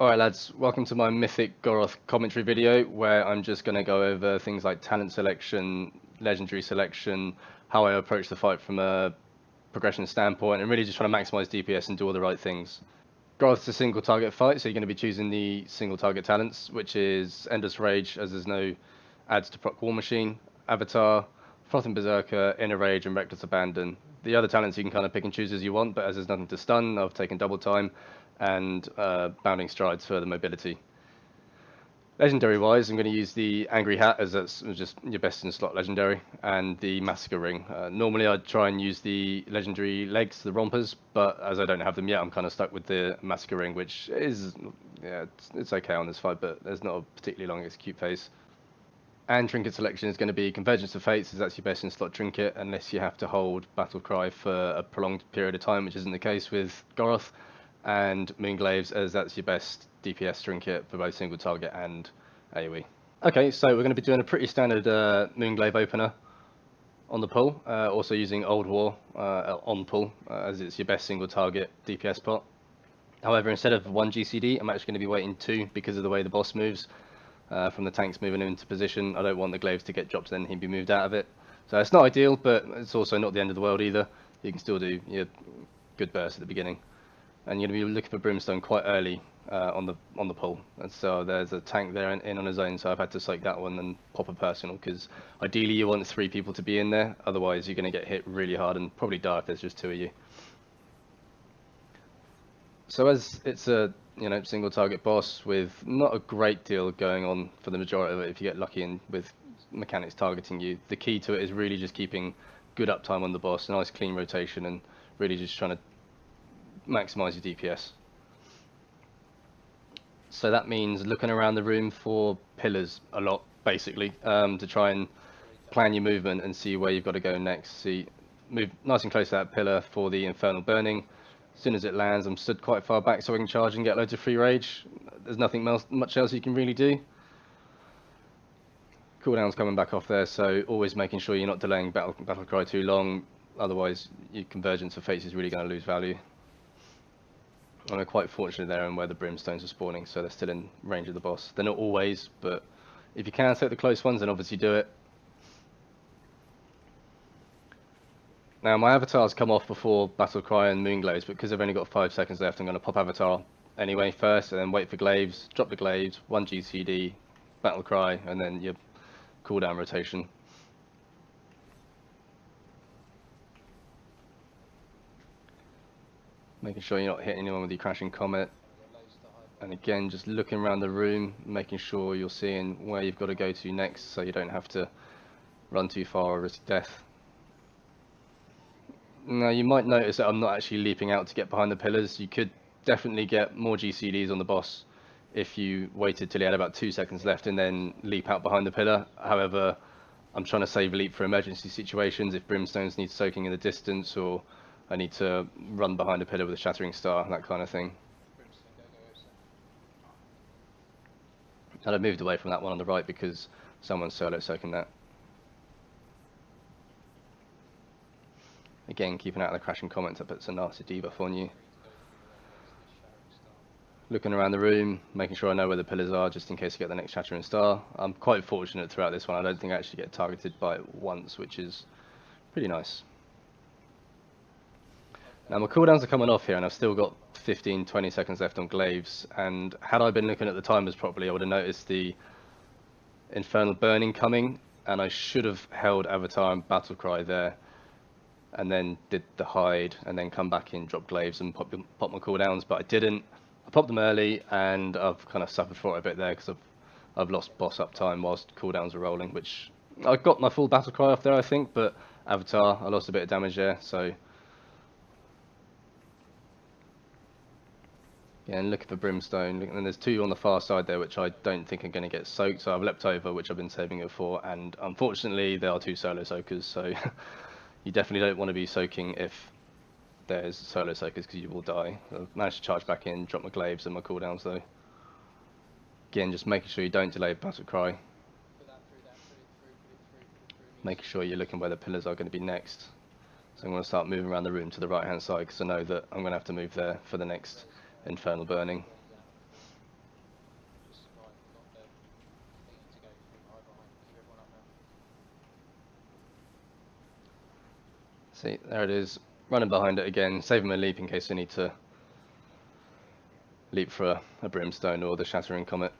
Alright lads, welcome to my Mythic Goroth commentary video where I'm just going to go over things like talent selection, legendary selection, how I approach the fight from a progression standpoint, and really just trying to maximise DPS and do all the right things. Goroth's a single target fight, so you're going to be choosing the single target talents, which is Endless Rage, as there's no adds to proc War Machine, Avatar, Frothing Berserker, Inner Rage, and Reckless Abandon. The other talents you can kind of pick and choose as you want, but as there's nothing to stun, I've taken Double Time and Bounding Strides for the mobility. Legendary wise, I'm going to use the Angry Hat, as that's just your best in slot legendary, and the Massacre Ring. Normally I'd try and use the legendary legs, the rompers, but as I don't have them yet, I'm kind of stuck with the Massacre Ring, which is, yeah, it's okay on this fight, but there's not a particularly long execute phase. And trinket selection is going to be Convergence of Fates, as that's your best in slot trinket, unless you have to hold Battle Cry for a prolonged period of time, which isn't the case with Goroth, and Moonglaves, as that's your best DPS trinket for both single target and AoE. Okay, so we're going to be doing a pretty standard Moonglaive opener on the pull, also using Old War on pull, as it's your best single target DPS pot. However, instead of one GCD, I'm actually going to be waiting two because of the way the boss moves. From the tanks moving into position, I don't want the glaives to get dropped and then he'd be moved out of it. So it's not ideal, but it's also not the end of the world either. You can still do your good burst at the beginning. And you're going to be looking for Brimstone quite early on the pull. And so there's a tank there in on his own, so I've had to soak that one and pop a personal, because ideally you want 3 people to be in there, otherwise you're going to get hit really hard and probably die if there's just 2 of you. So as it's a single target boss with not a great deal going on for the majority of it, if you get lucky and with mechanics targeting you, the key to it is really just keeping good uptime on the boss, nice clean rotation, and really just trying to maximize your DPS. So that means looking around the room for pillars a lot, basically, to try and plan your movement and see where you've got to go next. See, move nice and close to that pillar for the Infernal Burning. As soon as it lands, I'm stood quite far back so I can charge and get loads of free rage. There's nothing much else you can really do. Cooldown's coming back off there, so always making sure you're not delaying battle cry too long, otherwise your Convergence of Fates is really going to lose value. And we're quite fortunate there in where the Brimstones are spawning, so they're still in range of the boss. They're not always, but if you can take the close ones, then obviously do it. Now my Avatar's come off before Battle Cry and Moonglaves, but because I've only got 5 seconds left, I'm going to pop Avatar anyway first, and then wait for Glaives, drop the Glaives, 1 GCD, Battle Cry, and then your cooldown rotation. Making sure you're not hitting anyone with your Crashing Comet. And again, just looking around the room, making sure you're seeing where you've got to go to next, so you don't have to run too far or risk death. Now you might notice that I'm not actually leaping out to get behind the pillars. You could definitely get more GCDs on the boss if you waited till he had about 2 seconds left and then leap out behind the pillar. However, I'm trying to save a leap for emergency situations, if Brimstones need soaking in the distance, or I need to run behind a pillar with a Shattering Star, that kind of thing. And I've moved away from that one on the right because someone's solo soaking that. Again, keeping out of the Crashing Comments, that puts a nasty debuff on you. Looking around the room, making sure I know where the pillars are, just in case I get the next Shattering Star. I'm quite fortunate throughout this one. I don't think I actually get targeted by it once, which is pretty nice. Now my cooldowns are coming off here, and I've still got 15-20 seconds left on Glaives, and had I been looking at the timers properly, I would have noticed the Infernal Burning coming, and I should have held Avatar and Battle Cry there, and then did the hide, and then come back in, drop Glaives, and pop my cooldowns, but I didn't. I popped them early, and I've kind of suffered for it a bit there, because I've lost boss uptime whilst cooldowns are rolling, which I got my full Battle Cry off there, I think, but Avatar, I lost a bit of damage there, so... Yeah, and looking for Brimstone, and there's 2 on the far side there which I don't think are going to get soaked, so I've leapt over, which I've been saving it for, and unfortunately there are 2 solo soakers, so you definitely don't want to be soaking if there's solo soakers, because you will die. I've managed to charge back in, drop my Glaives and my cooldowns though. Again, just making sure you don't delay Battle Cry. Making sure you're looking where the pillars are going to be next. So I'm going to start moving around the room to the right hand side, because I know that I'm going to have to move there for the next Infernal Burning. See, there it is. Running behind it again, saving my leap in case I need to leap for a brimstone or the shattering comet.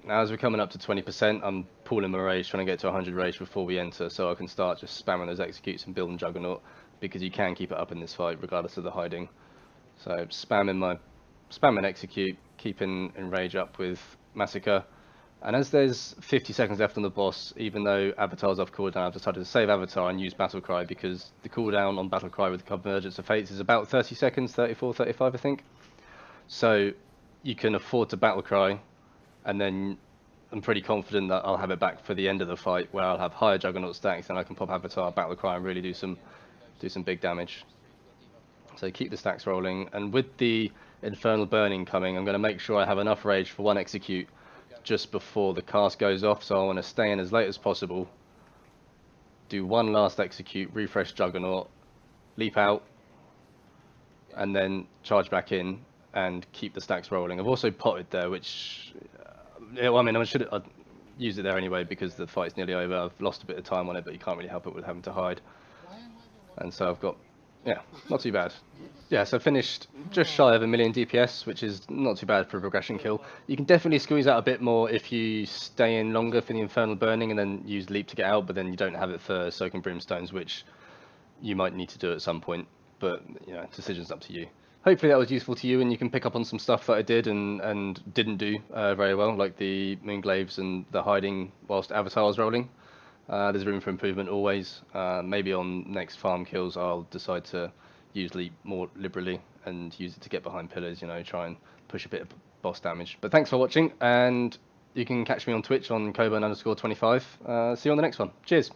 Now as we're coming up to 20%, I'm pulling my rage, trying to get to 100 rage before we enter, so I can start just spamming those executes and building Juggernaut, because you can keep it up in this fight regardless of the hiding. So spamming execute, keeping enrage up with Massacre. And as there's 50 seconds left on the boss, even though Avatar's off cooldown, I've decided to save Avatar and use Battle Cry, because the cooldown on Battle Cry with the Convergence of Fates is about 30 seconds, 34, 35 I think. So you can afford to Battle Cry, and then I'm pretty confident that I'll have it back for the end of the fight, where I'll have higher Juggernaut stacks and I can pop Avatar, Battle Cry and really do some big damage. So keep the stacks rolling, and with the Infernal Burning coming, I'm going to make sure I have enough rage for one execute just before the cast goes off, so I want to stay in as late as possible, do one last execute, refresh Juggernaut, leap out, and then charge back in and keep the stacks rolling. I've also potted there, which, well, I mean, I'd use it there anyway because the fight's nearly over. I've lost a bit of time on it, but you can't really help it with having to hide. And so I've got, yeah, not too bad. Yeah, so finished just shy of 1 million DPS, which is not too bad for a progression kill. You can definitely squeeze out a bit more if you stay in longer for the Infernal Burning and then use Leap to get out, but then you don't have it for Soaking Brimstones, which you might need to do at some point. But, you know, decision's up to you. Hopefully that was useful to you, and you can pick up on some stuff that I did and didn't do very well, like the Moonglaves and the hiding whilst Avatar was rolling. There's room for improvement always. Maybe on next farm kills I'll decide to use Leap more liberally and use it to get behind pillars, you know, try and push a bit of boss damage. But thanks for watching, and you can catch me on Twitch on Coburn_25. See you on the next one. Cheers.